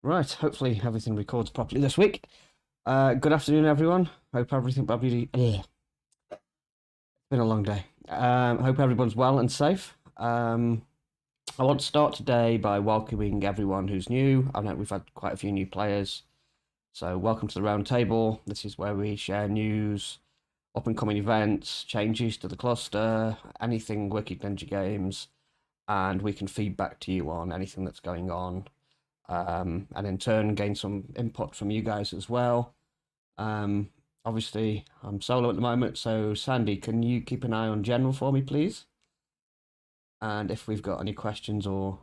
Right, hopefully everything records properly this week. Good afternoon, everyone. Hope everything probably. It's been a long day. Hope everyone's well and safe. I want to start today by welcoming everyone who's new. I know we've had quite a few new players, so welcome to the Roundtable. This is where we share news, up and coming events, changes to the cluster, anything Wicked Ninja Games, and we can feedback to you on anything that's going on and in turn gain some input from you guys as well. Um, Obviously, I'm solo at the moment, so Sandy, can you keep an eye on General for me, please? And if we've got any questions or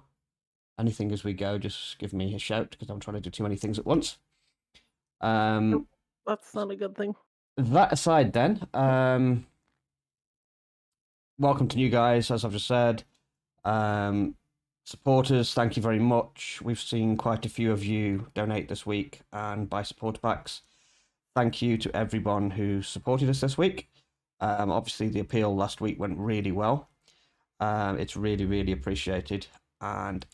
anything as we go, just give me a shout because I'm trying to do too many things at once. Nope, that's not a good thing. That aside, then, welcome to new guys, as I've just said. Supporters, thank you very much. We've seen quite a few of you donate this week and buy supporter packs. Thank you to everyone who supported us this week. Obviously, the appeal last week went really well. It's really, really appreciated. And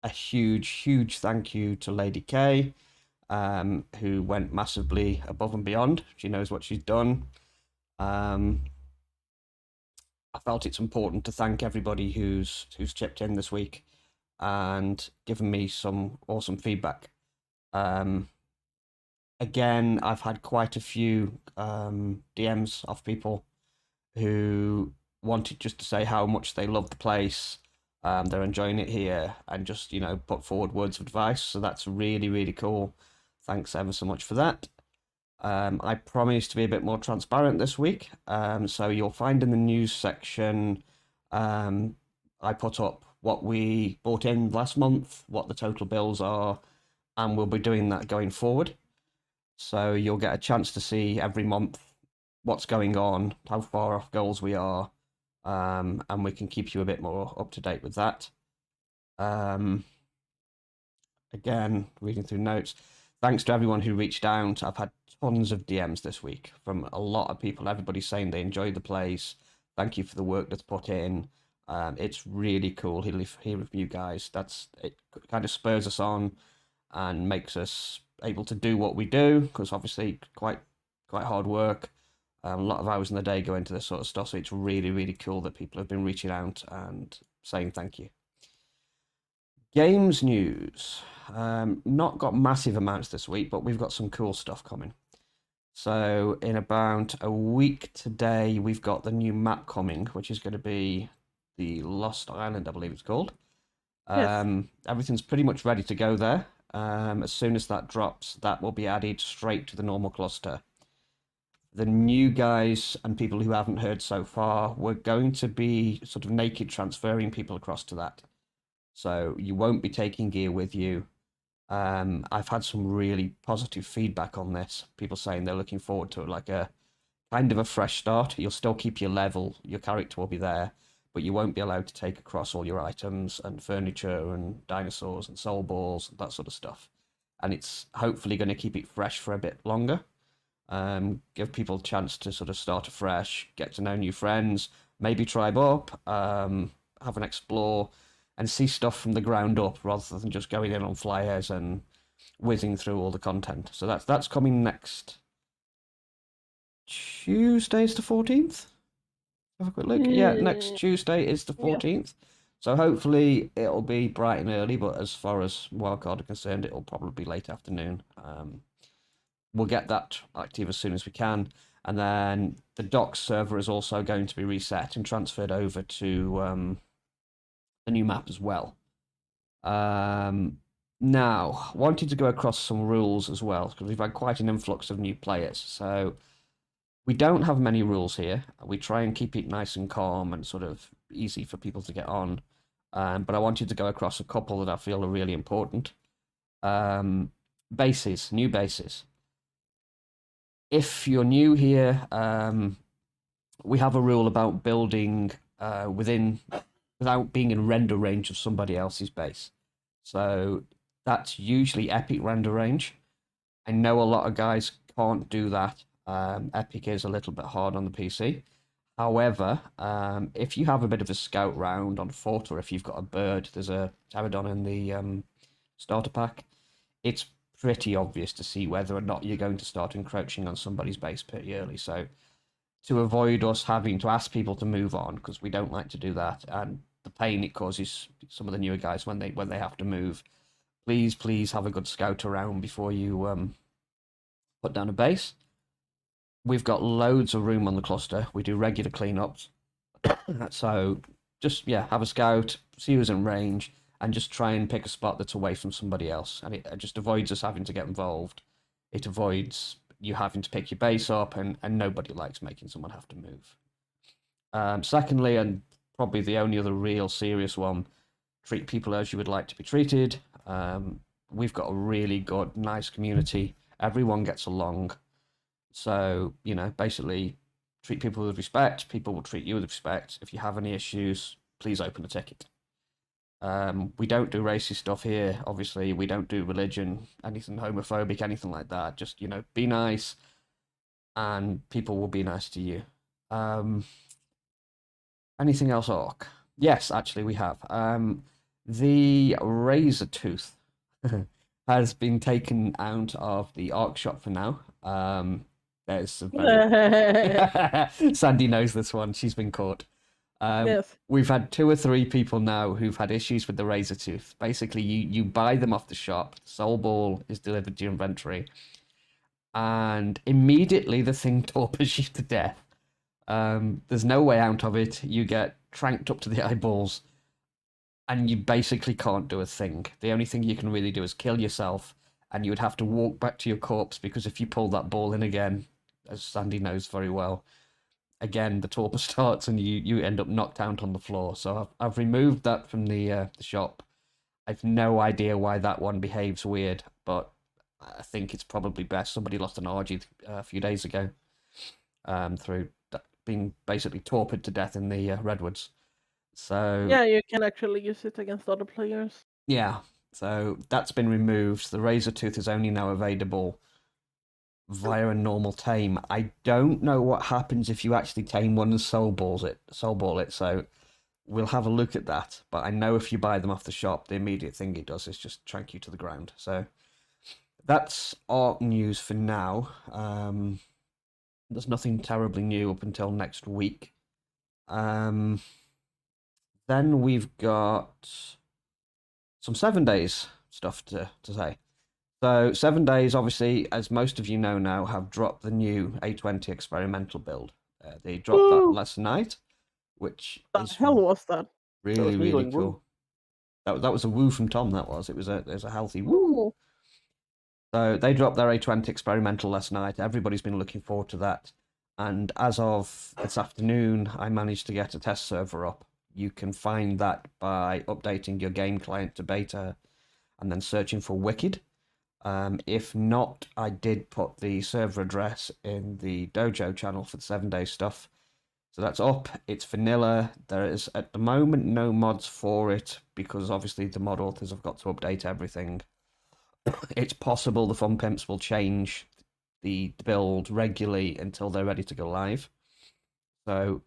a huge, huge thank you to Lady K, who went massively above and beyond. She knows what she's done. I felt it's important to thank everybody who's chipped in this week and given me some awesome feedback. Again, I've had quite a few DMs off people who wanted just to say how much they love the place, they're enjoying it here, and just put forward words of advice. So that's really, really cool. Thanks ever so much for that. I promise to be a bit more transparent this week. So you'll find in the news section, I put up what we bought in last month, what the total bills are, and we'll be doing that going forward. So you'll get a chance to see every month what's going on, how far off goals we are, and we can keep you a bit more up to date with that. Again, reading through notes, thanks to everyone who reached out. I've had tons of DMs this week from a lot of people. Everybody's saying they enjoy the place. Thank you for the work that's put in. It's really cool hearing from you guys. It kind of spurs us on and makes us able to do what we do, because obviously quite hard work. A lot of hours in the day go into this sort of stuff, so it's really, really cool that people have been reaching out and saying thank you. Games news. Not got massive amounts this week, but we've got some cool stuff coming. So in about a week today, we've got the new map coming, which is going to be the Lost Island, I believe it's called. Yes. Everything's pretty much ready to go there. As soon as that drops, that will be added straight to the normal cluster. The new guys and people who haven't heard so far, we're going to be sort of naked transferring people across to that. So you won't be taking gear with you. I've had some really positive feedback on this. People saying they're looking forward to it, like a kind of a fresh start. You'll still keep your level, your character will be there, but you won't be allowed to take across all your items and furniture and dinosaurs and soul balls, that sort of stuff. And it's hopefully going to keep it fresh for a bit longer. Give people a chance to sort of start afresh, get to know new friends, maybe tribe up, have an explore, and see stuff from the ground up rather than just going in on flyers and whizzing through all the content. So that's coming next Tuesday is the 14th. Have a quick look. Yeah, next Tuesday is the 14th. So hopefully it'll be bright and early, but as far as wildcard are concerned, it'll probably be late afternoon. We'll get that active as soon as we can. And then the docs server is also going to be reset and transferred over to the new map as well. Now, wanted to go across some rules as well, because we've had quite an influx of new players. So we don't have many rules here. We try and keep it nice and calm and sort of easy for people to get on. But I wanted to go across a couple that I feel are really important. Bases, new bases. If you're new here, we have a rule about building without being in render range of somebody else's base. So that's usually epic render range. I know a lot of guys can't do that. Epic is a little bit hard on the PC. However, if you have a bit of a scout round on foot, or if you've got a bird, there's a pterodon in the starter pack. it's pretty obvious to see whether or not you're going to start encroaching on somebody's base pretty early. So to avoid us having to ask people to move on, because we don't like to do that, and the pain it causes some of the newer guys when they have to move, please have a good scout around before you put down a base. We've got loads of room on the cluster. We do regular cleanups. So just, yeah, have a scout, see who's in range, and just try and pick a spot that's away from somebody else. And it just avoids us having to get involved. It avoids you having to pick your base up, and nobody likes making someone have to move. Secondly, and probably the only other real serious one, treat people as you would like to be treated. We've got a really good, nice community. Everyone gets along. So, basically, treat people with respect. People will treat you with respect. If you have any issues, please open a ticket. We don't do racist stuff here. Obviously, we don't do religion, anything homophobic, anything like that. Just, be nice, and people will be nice to you. Anything else, Orc? Yes, actually, we have. The razor tooth has been taken out of the Orc shop for now. There's a very... Sandy knows this one. She's been caught. Yes. We've had 2 or 3 people now who've had issues with the razor tooth. Basically, you buy them off the shop. The soul ball is delivered to your inventory, and immediately the thing torpors you to death. There's no way out of it. You get tranked up to the eyeballs, and you basically can't do a thing. The only thing you can really do is kill yourself, and you would have to walk back to your corpse, because if you pull that ball in again, as Sandy knows very well, again the torpor starts and you end up knocked out on the floor. So I've removed that from the shop. I've no idea why that one behaves weird, but I think it's probably best. Somebody lost an orgy a few days ago through being basically torpid to death in the redwoods. So yeah, you can actually use it against other players. Yeah, so that's been removed. The razor tooth is only now available via a normal tame. I don't know what happens if you actually tame one and soulball it. So we'll have a look at that. But I know if you buy them off the shop, the immediate thing it does is just trank you to the ground. So that's Arc news for now. There's nothing terribly new up until next week. Then we've got some 7 days stuff to say. So 7 days, obviously, as most of you know now, have dropped the new A20 experimental build. They dropped that last night, which The is hell was that? really, was me really going, cool. That was a woo from Tom. It was a healthy woo. So they dropped their A20 experimental last night. Everybody's been looking forward to that. And as of this afternoon, I managed to get a test server up. You can find that by updating your game client to beta and then searching for Wicked. If not, I did put the server address in the dojo channel for the 7 day stuff. So that's up. It's vanilla. There is at the moment no mods for it because obviously the mod authors have got to update everything. It's possible the Fun Pimps will change the build regularly until they're ready to go live. So,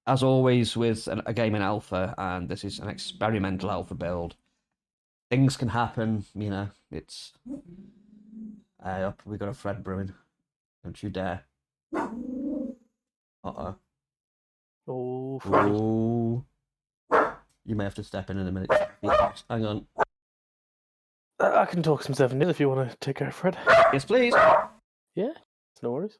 as always with a game in alpha, and this is an experimental alpha build, things can happen. It's we got a Fred brewing. Don't you dare. Uh-oh. Oh, Freddy. Oh. You may have to step in a minute. Hang on. I can talk some 7 days if you want to take care of Fred. Yes, please. Yeah, no worries.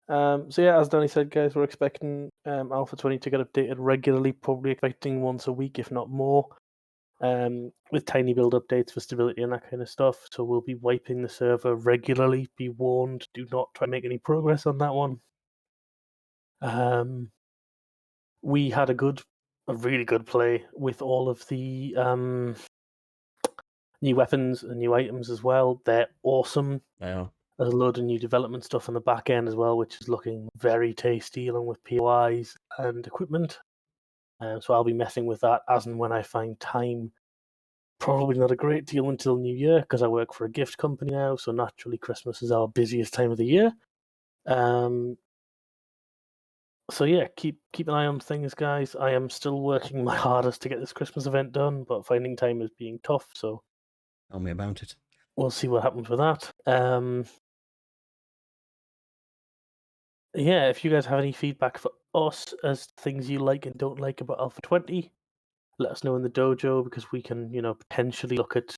So yeah, as Danny said, guys, we're expecting Alpha 20 to get updated regularly, probably expecting once a week, if not more, with tiny build updates for stability and that kind of stuff. So we'll be wiping the server regularly. Be warned, do not try to make any progress on that one. We had a really good play with all of the new weapons and new items as well. They're awesome. They are. There's a load of new development stuff on the back end as well, which is looking very tasty, along with POIs and equipment. So I'll be messing with that as and when I find time. Probably not a great deal until New Year, because I work for a gift company now, so naturally Christmas is our busiest time of the year. So yeah, keep an eye on things, guys. I am still working my hardest to get this Christmas event done, but finding time is being tough, so... Tell me about it. we'll see what happens with that. Yeah, if you guys have any feedback for us as things you like and don't like about Alpha 20, let us know in the dojo, because we can, potentially look at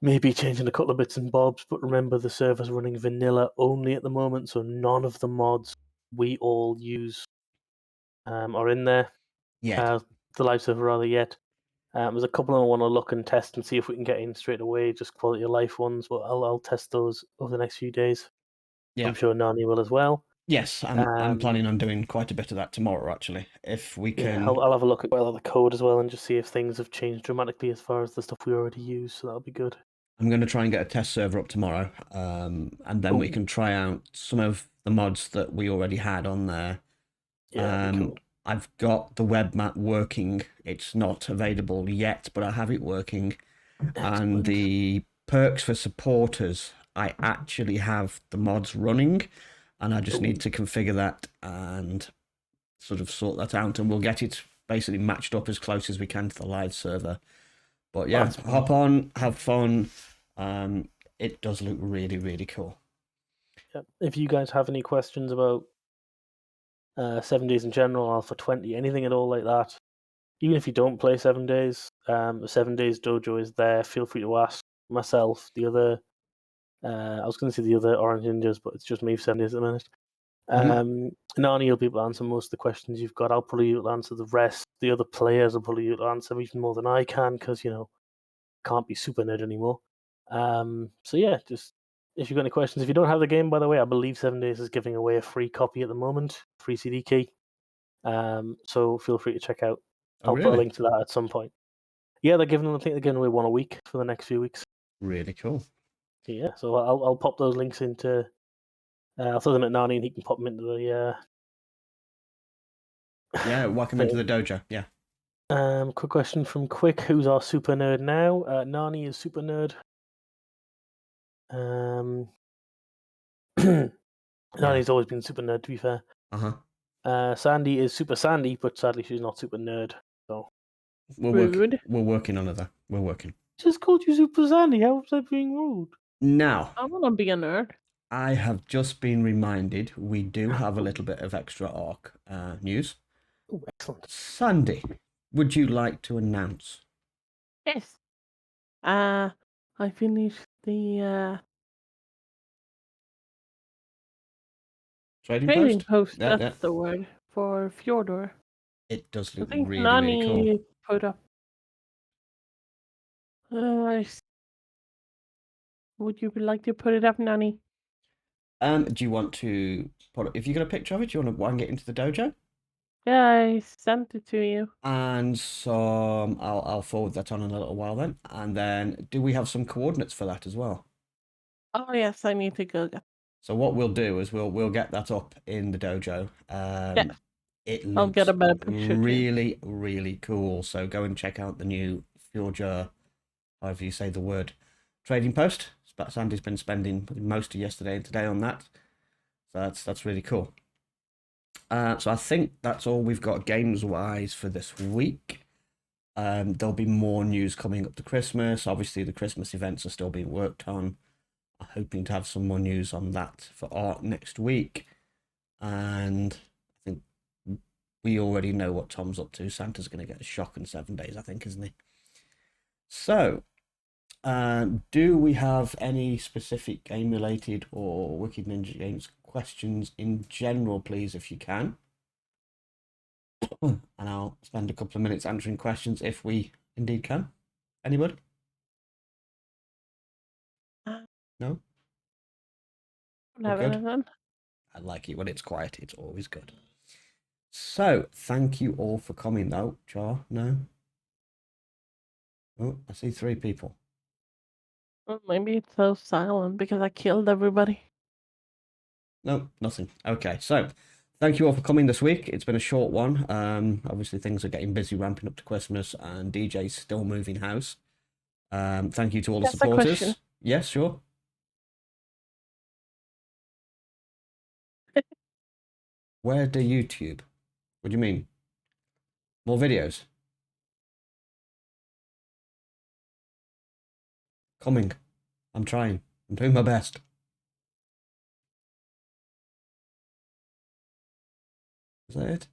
maybe changing a couple of bits and bobs. But remember, the server's running vanilla only at the moment, so none of the mods we all use are in there. Yeah. The live server, rather, yet. There's a couple I want to look and test and see if we can get in straight away, just quality of life ones. But I'll test those over the next few days. Yeah. I'm sure Nani will as well. Yes, I'm planning on doing quite a bit of that tomorrow, actually. If we can... Yeah, I'll have a look at the code as well and just see if things have changed dramatically as far as the stuff we already use, so that'll be good. I'm going to try and get a test server up tomorrow, and then we can try out some of the mods that we already had on there. Yeah, cool. I've got the web map working. It's not available yet, but I have it working. Excellent. And the perks for supporters, I actually have the mods running, and I just need to configure that and sort of sort that out, and we'll get it basically matched up as close as we can to the live server. But yeah, hop on, have fun. It does look really, really cool. Yeah. If you guys have any questions about 7 days in general, Alpha 20, anything at all like that, even if you don't play 7 days, the 7 days dojo is there. Feel free to ask myself, the other, I was going to say the other Orange Ninjas, but it's just me for 7 days at the minute. Nani will be able to answer most of the questions you've got. I'll probably be able to answer the rest. The other players will probably be able to answer even more than I can, because, can't be super nerd anymore. So yeah, just if you've got any questions. If you don't have the game, by the way, I believe 7 days is giving away a free copy at the moment, free CD key. So feel free to check out. I'll put a link to that at some point. Yeah, I think they're giving away one a week for the next few weeks. Really cool. Yeah, so I'll pop those links into. I'll throw them at Nani, and he can pop them into the. Yeah, welcome into the dojo. Yeah. Quick question from Quick. Who's our super nerd now? Nani is super nerd. Nani's always been super nerd, to be fair. Sandy is super Sandy, but sadly she's not super nerd. So we're working on her. We're working. Just called you super Sandy. How was that being rude? Now, I want to be a nerd. I have just been reminded we do have a little bit of extra ARC news. Oh, excellent. Sandy, would you like to announce? Yes. I finished the trading post. That's the word for Fjordor. It does look I think really, Nani really cool. put up. Would you like to put it up, Nani? Do you want to put? If you got a picture of it, do you want to wang it into the dojo? Yeah, I sent it to you. And so I'll forward that on in a little while then. And then, do we have some coordinates for that as well? Oh yes, I need to go. So what we'll do is we'll get that up in the dojo. Yeah. It looks I'll get a better picture really, too. really cool. So go and check out the new Fjordur, however you say the word, trading post. Sandy's been spending most of yesterday and today on that. So that's really cool. So I think that's all we've got games-wise for this week. There'll be more news coming up to Christmas. Obviously, the Christmas events are still being worked on. I'm hoping to have some more news on that for art next week. And I think we already know what Tom's up to. Santa's going to get a shock in 7 days, I think, isn't he? So, do we have any specific game-related or Wicked Ninja Games questions in general, please, if you can? And I'll spend a couple of minutes answering questions if we indeed can. Anybody? No? Good? I like it when it's quiet. It's always good. So, thank you all for coming, though. Char, no? Oh, I see 3 people. Well, maybe it's so silent because I killed everybody. No, nothing. Okay, so thank you all for coming this week. It's been a short one. Obviously, things are getting busy ramping up to Christmas, and DJ's still moving house. Thank you to all the supporters. Yes, sure. Where do YouTube? What do you mean? More videos? coming. I'm trying. I'm doing my best. Is that it?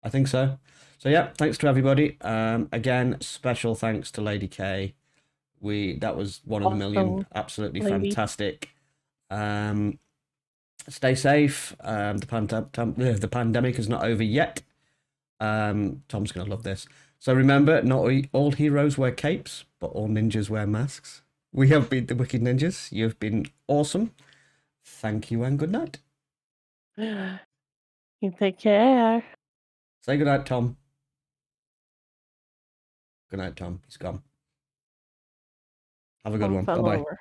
I think so. So yeah, thanks to everybody. Again, special thanks to Lady K. That was one of the million. Awesome, Absolutely lady. fantastic. Stay safe. The pandemic is not over yet. Tom's gonna love this. So remember, not all heroes wear capes, but all ninjas wear masks. We have been the Wicked Ninjas. You've been awesome. Thank you and good night. You take care. Say good night, Tom. Good night, Tom. He's gone. Have a good Tom one. fell Bye-bye. over.